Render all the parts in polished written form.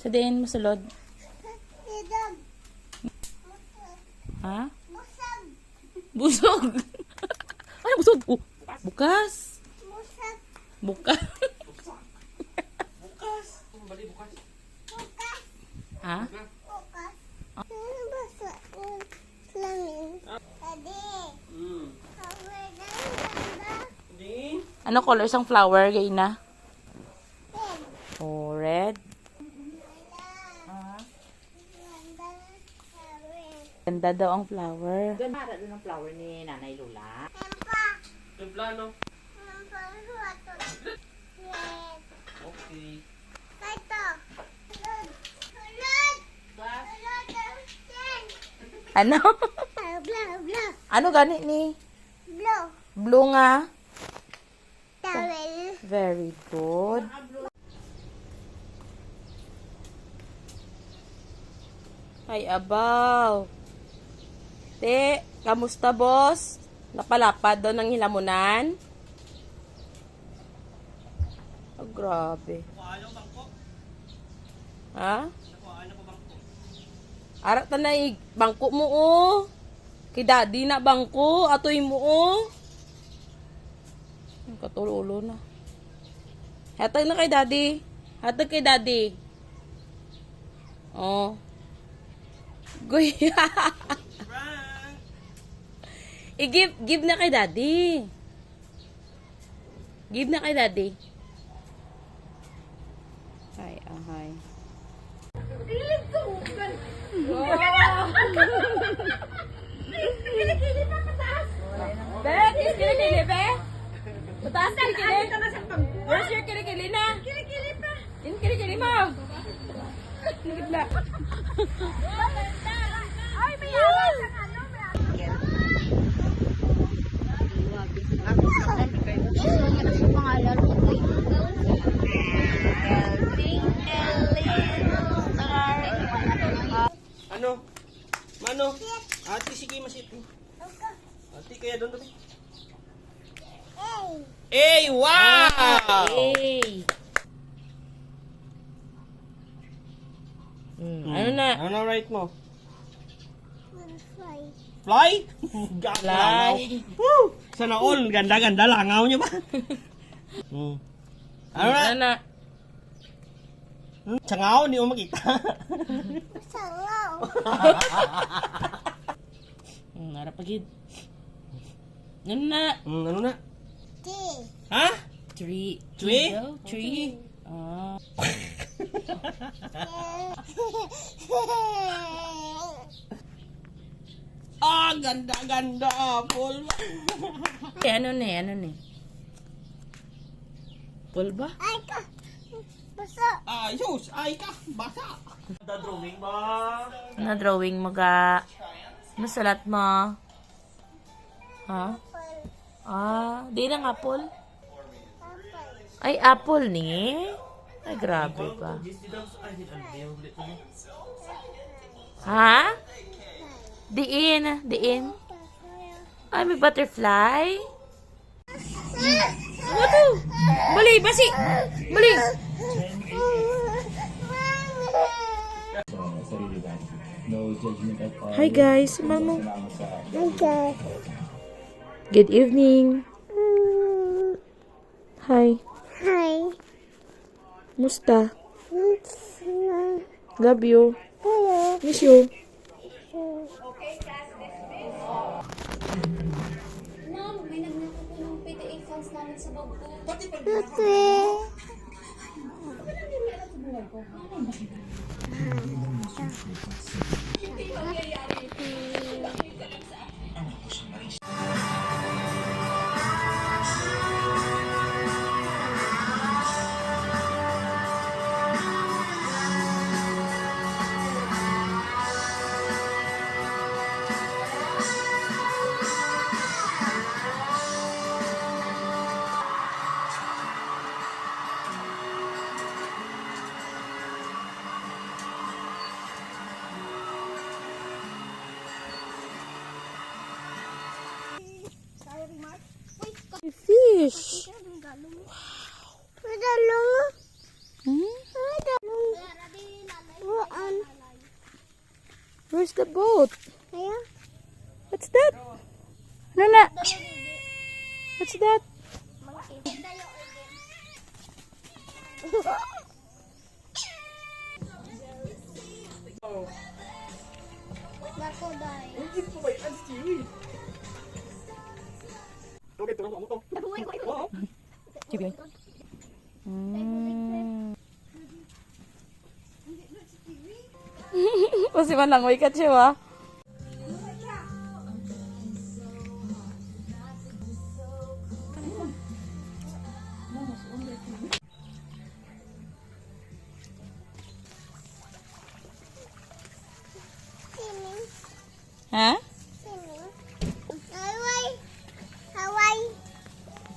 Sa diin masulod. Ha? Busog. Ano busog? Oh, bukas. Bukas. Bukas. Bali bukas. Ha? Ano color sang flower, Gayna? Oh, red. Ganda daw ang flower. Ganda doon ang flower ni Nanay Lola. Yung plano. Okay. Ano? Ano ganit ni? Blue nga. Very good. Ay, abaw. Te, kamusta, boss? Napalapad daw ng hilamunan? Oh, grabe. Ano bangko? Ha? Ano po bangko? Arat na bangko mo, oh. Kay daddy na bangko. Atoy mo, oh. Katulo na. Hatag na kay daddy. Hatag kay daddy. Oh. Guy. I-give na kay daddy. Give na kay daddy. Ay, ahay. Be, kilikili, be. Pataas kilikili. Where's your kilikili na? Kilikili pa. Yung kilikili mo. Nagitla. Ay, may awa sa ano, Ano? Mano? Ate, sige, masit. Ate, kaya doon tabi. Hey, wow! Hey. Ano na? Ano na right mo? Fly? Fly. Woo! Sana all. Ganda-ganda. Langaw niyo ba? Ano na? Ano na? Tsangaw, hindi mo makita. Narapagid. Ano na? Ano na? Ha? Tree. Tree? Daw? Tree. Ah. Ah, ganda-ganda. Apple. Ano na? Ano na? Pul ba? Ayos. Ay ka. Basa. Da-drawing ba? Na drawing mo ga? Masulat mo? Ha? Ah, di lang apple? Ay, apple ni? Ay, grabe pa. Ha? Diin. Diin. Ay, may butterfly? Ano? Bali, basi! Bali! Hi guys, mamo. Good evening. Hi. Musta? Love you. Miss you. Ma'am, may nagnakapo ng PTA funds namin sa bag ko. Fish. Wow. Madalo. Hmm? Madalo. Where's the boat? Ayan. What's that? Ano na? What's that? Crocodile. Sige. Kasi manangoy ka siya, ah. Swimming. Ha? Swimming. Hawaii. Hawaii.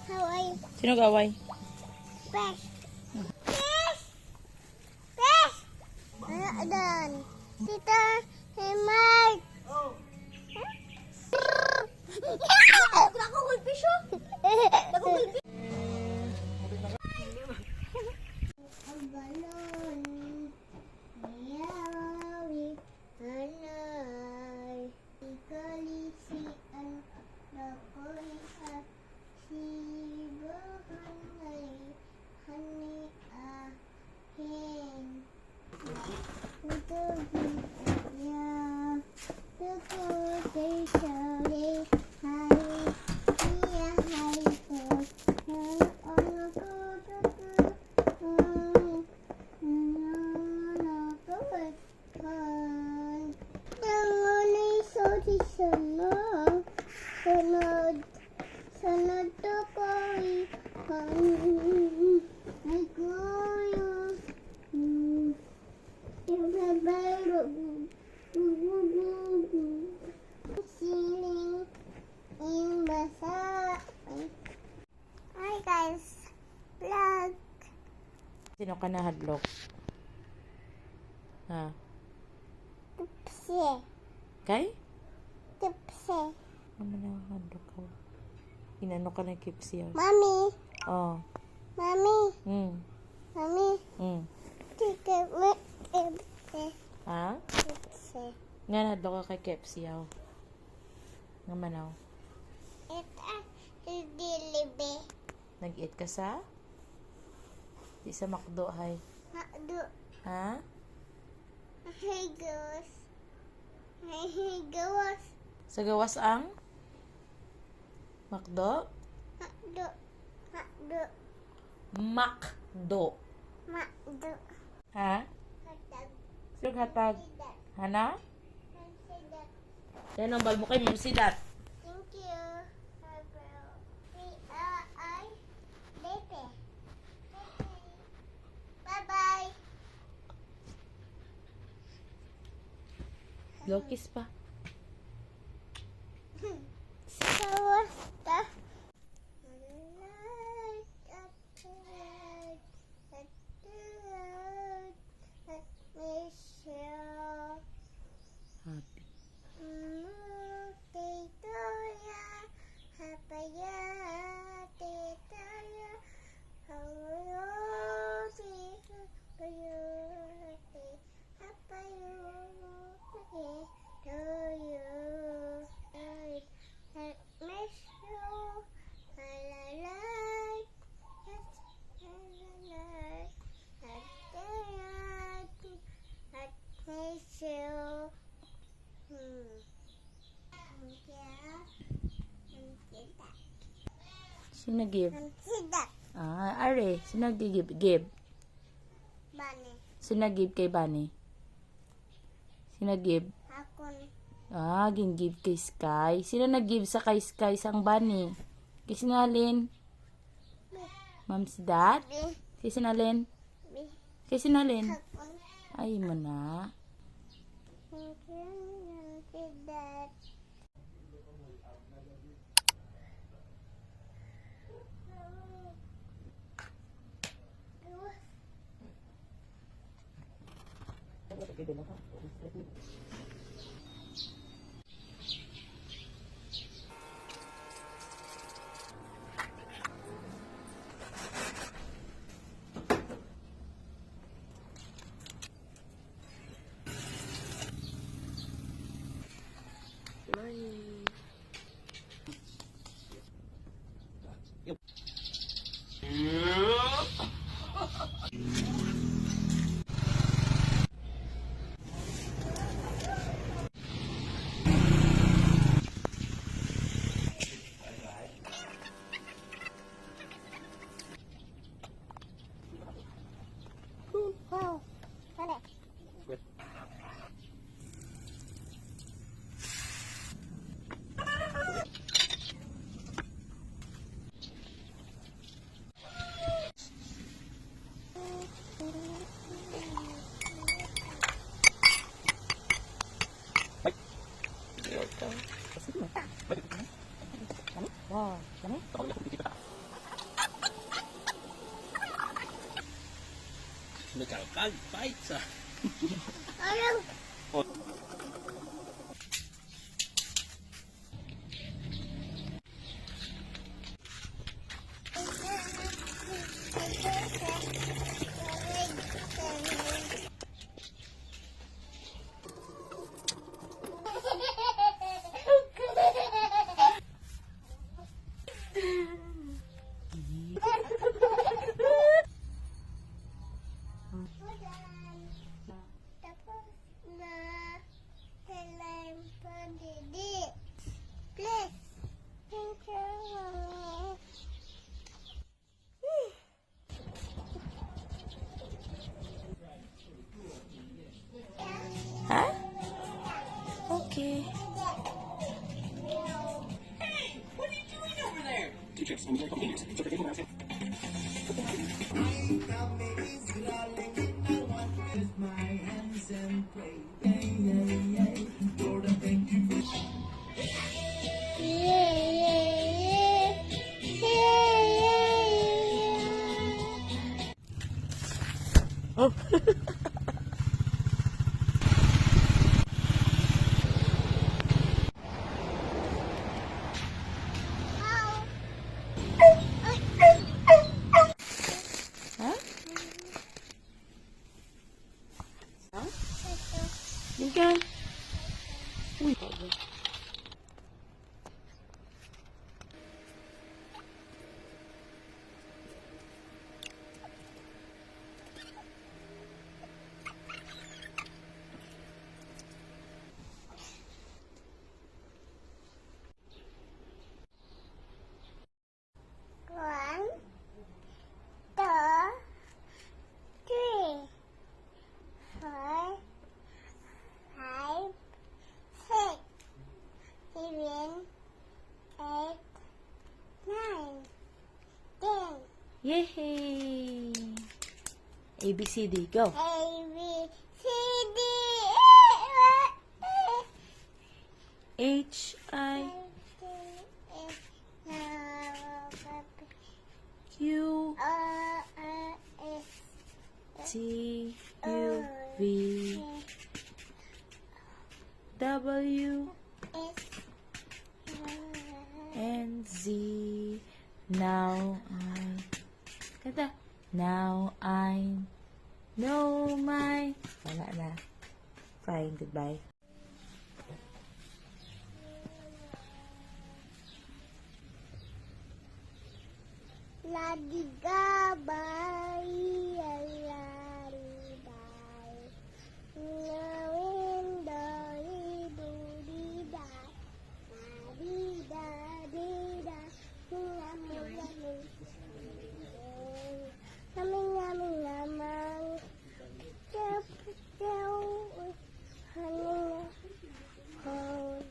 Hawaii. Sino gaway? Fish. Fish. Fish. Ano doon? Tita, hey Mark. Nakagulfish oh. Nakagulfish. Ang balon. Yawi. Hanay. Ikalisian. Nakoy at sibahanay. Hani ahin. Ito ya. Ito kay Charlie. Hari. Iya hari ko. Ano ko ito. Sunod to ko'y ay kuyo. Siling in basa. Hi guys, vlog. Sino ka na hadlok? Ha? Tipsy. Kay? Tipsy. Ano na hadlok ka? Inano ka na kipsiyaw? Mami. Oh. Mami. Mami. Tika mo. Tipsy. Ha? Tipsy. Nga hadlok ka kay kipsiyaw. Nga manaw. Ito hindi libe. Nag-eat ka sa? Di sa McDo, hay. Makdo. Ha? Hey girls. Hey girls. Sa gawas ang? McDo? Makdo. Makdo. McDo. Makdo. Ha? Hatag. Sino hatag? Sidat. Hana? Sidat. Yan ang balbo kay Ma'am Sidat. Thank you. P-R-I. Bebe. Bye-bye. Lokis pa. Kamusta? Happy. Sino give? Sidak. Ah, are. Sino give? Give. Bani. Sino give kay Bani? Sino give? Ako ni. Ah, give kay Sky. Sino nag-give sa kay Sky sang Bani? Kay sinalin? Ma'am Sidat? Bi. Kay sinalin? Bi. Kay sinalin? Ako ni. Ay mo na. Thank you. Sidak. dito. Wow, dami. Nagkalkal, fight sa. Tapos na kailan pa didi. Please. Thank you, Mommy. Ha? Okay. Oh. Ha? Ha? Yun ka. Uy. One, two, three, four, five, six, seven, eight, nine, 10. Yay! A, B, C, D, go. A, B, C, D, H, I, Q, T, U, V, W, and Z. Now kata, now I know my, wala na. Fine, goodbye. Ladiga bay, ladiday, ngawin dari dudida, ladida dida, ngamu ngamu, ngamu ngamang, cep ceu, haning hon,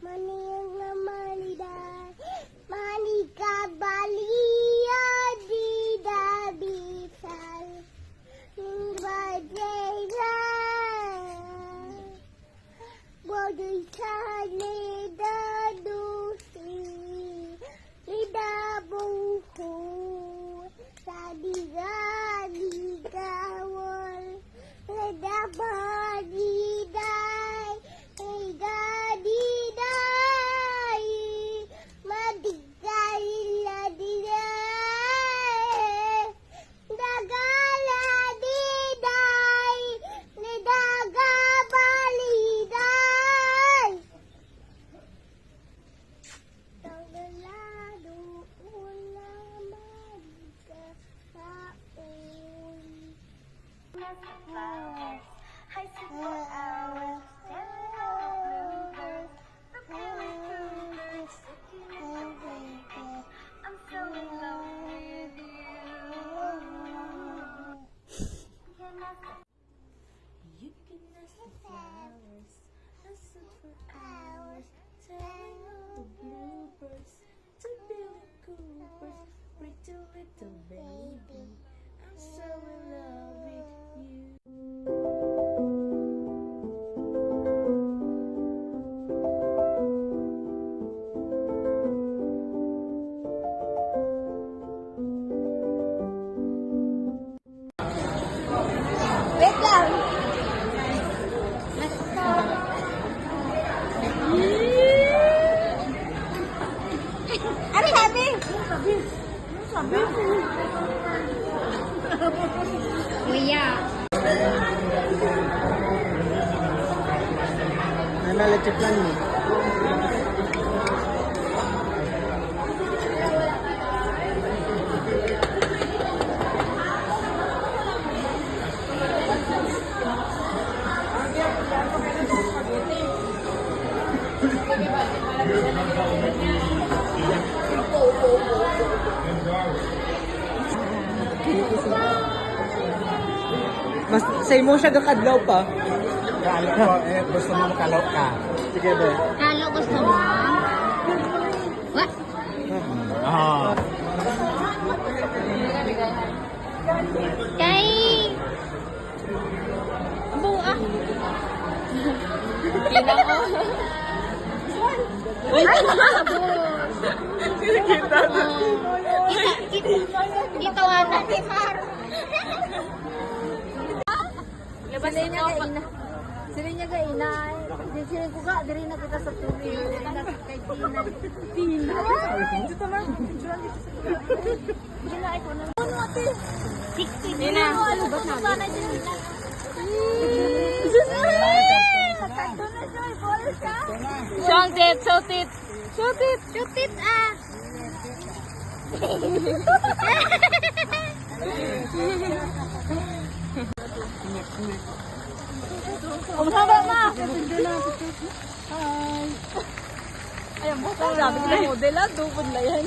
maning ngamaliday, malika bali. You can ask the flowers, I sit for hours, telling all the bluebirds to Billy Cooper's pretty little baby. I'm so in love with you. Kuya. Nalalatip lang eh. Mas say mo siya gakadlaw pa. Kala ko, gusto mo makalaw ka. Sige ba? Halo gusto mo? What? Ah. Kay... Buwa. Bilang ko. Kita na. Itawanan ni Mar. Sila niya kaina. Sila niya kaina. Sila ko ka, diri na kita sa tubig. Diri na kay Tina. Tina? Dito na. Gina ay ko na. Ano ate? 60. Tina. Ano ba sana Tina? Shoot it, shoot it. Shoot it. Shoot it, ah. Umsaga na. Hi. Ayun mo sa sabi ko model ah, dupod na yan.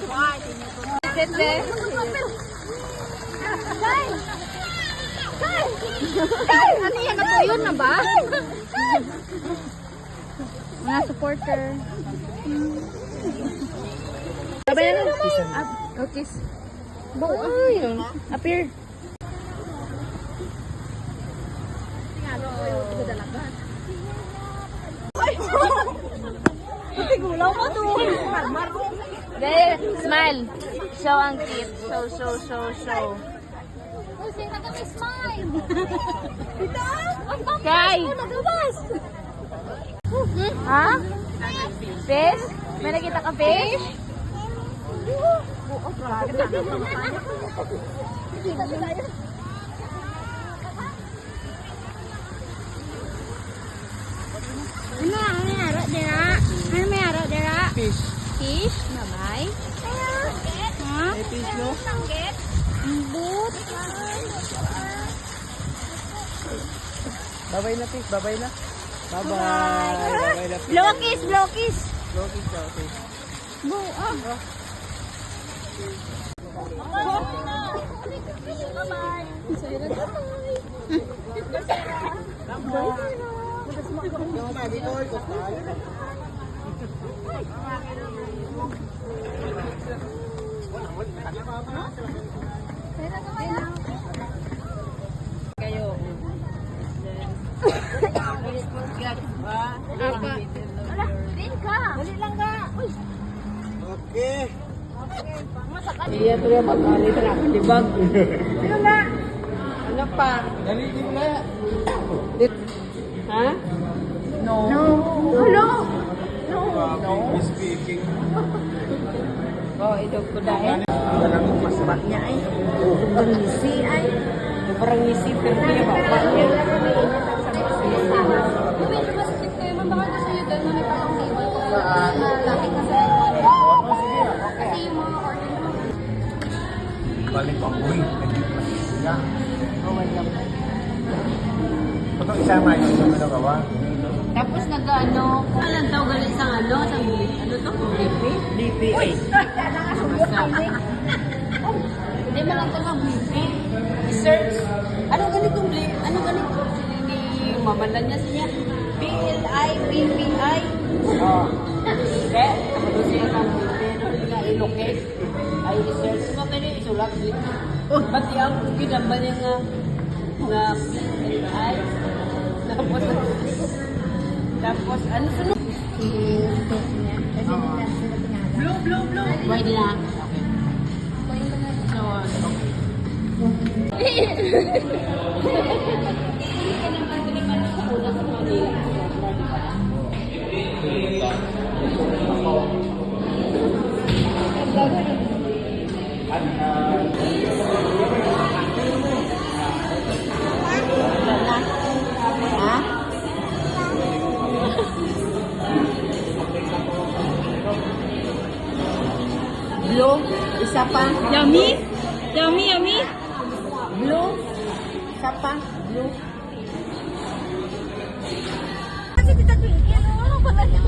Hi. Tete. Hi. Hi. Ano yan na po yun na ba? Mga supporter. Sabay na lang. Okay. Boy. Appear. There, smile. Show ang kit. Show. Kasi nag-smile. Kay. Ha? Fish? May nakita ka fish? Ano may araw dira? Ano may araw dira? Fish. Fish? Nabay? Ha? May fish no? But? Babay na fish, babay na. Bye-bye. Babay na fish. Blow kiss, blow kiss. Blow kiss ka, okay. Blow, ah. Apa? Din ka. Dali lang ka. Uy. Okay. Iya tuh yang bakal diterap di bag. Ano na? Ano pa? Dali din na. Ha? No. Hello. Speaking. Oh, itu kudain. Walang masama. Niya ay. Parang ngisi ay. Parang ngisi pero dia bapak ya. Balik ko, uy, nagpapasiya. Ito isama yung sa nagawa. Tapos nag-ano, anong tawag galing sa ano, sa ano to? DP? DP. Hindi mo lang talagang BP. I-search. Ano ganitong blip? Ano ganito? Ni mamalan niya siya. PLI, PPI. Oh. Okay. Kapag siya ng BP na ilocate, ay i-search mo pero isulat blip. Pati ang ginamba niya nga PLI. Tapos ano sunod? Blue. White lang. Blue. Isa pa. Yummy? Yummy, yummy? Blue. Isa pa. Blue. Kasi kita Twinkie, ano ba na yan?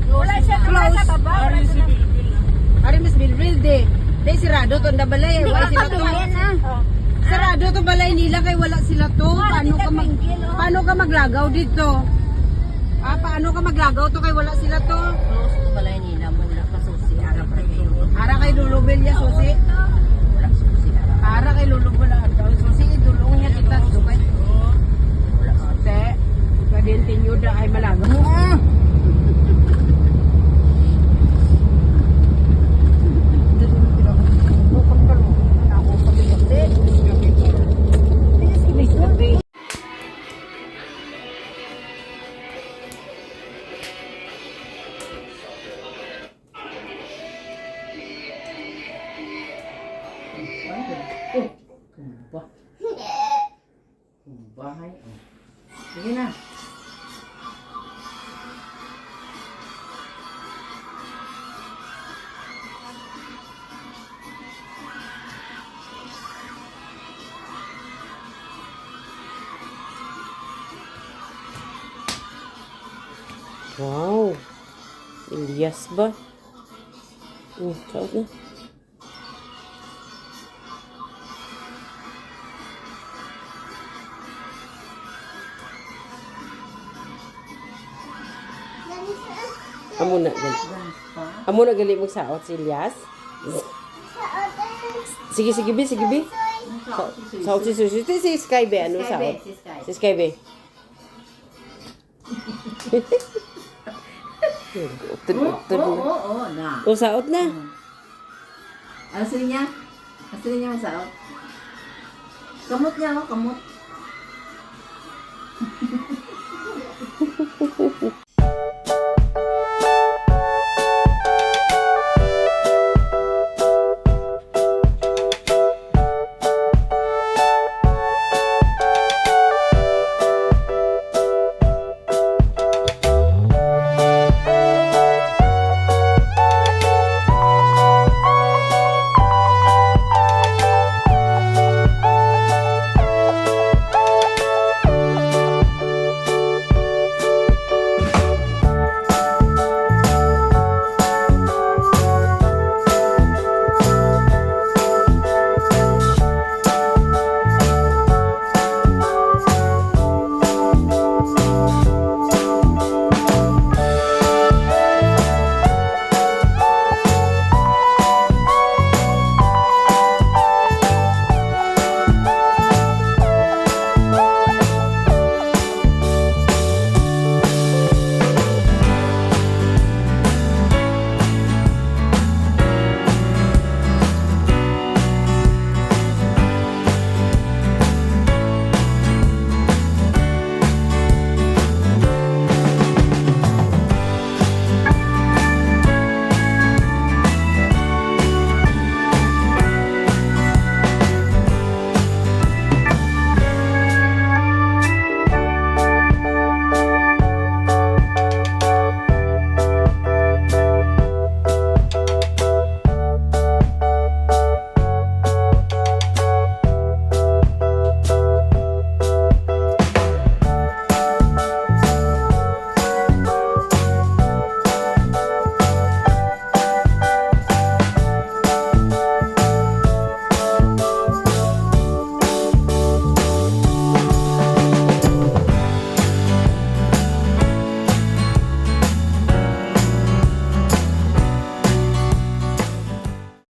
Wala siya wala ka ba? Ari Miss Bilbil de. Day sirado to na balay. Wala sila to. Sarado to balay nila kay wala sila to. Paano ka maglagaw dito? Paano ka maglagaw to kay wala sila to? Close to balay nila mula pa susi. Ara kay lulubel niya susi. Ara kay lulubel ang susi idulong niya kita dukay. Wala ate. Kadintin yun ay malagaw. Bahay. Sige na. Wow. Elias ba? Saot na. Amo na gali. Amo na gali magsaot si Elias. Sige, sige, be, sige, be. Saot si Susi. Ito si Sky, be. Ano saot? Si Sky, be. Utod na. Na. O, saot na. Ano sila niya? Ano sila niya masaot? Kamot niya, kamot.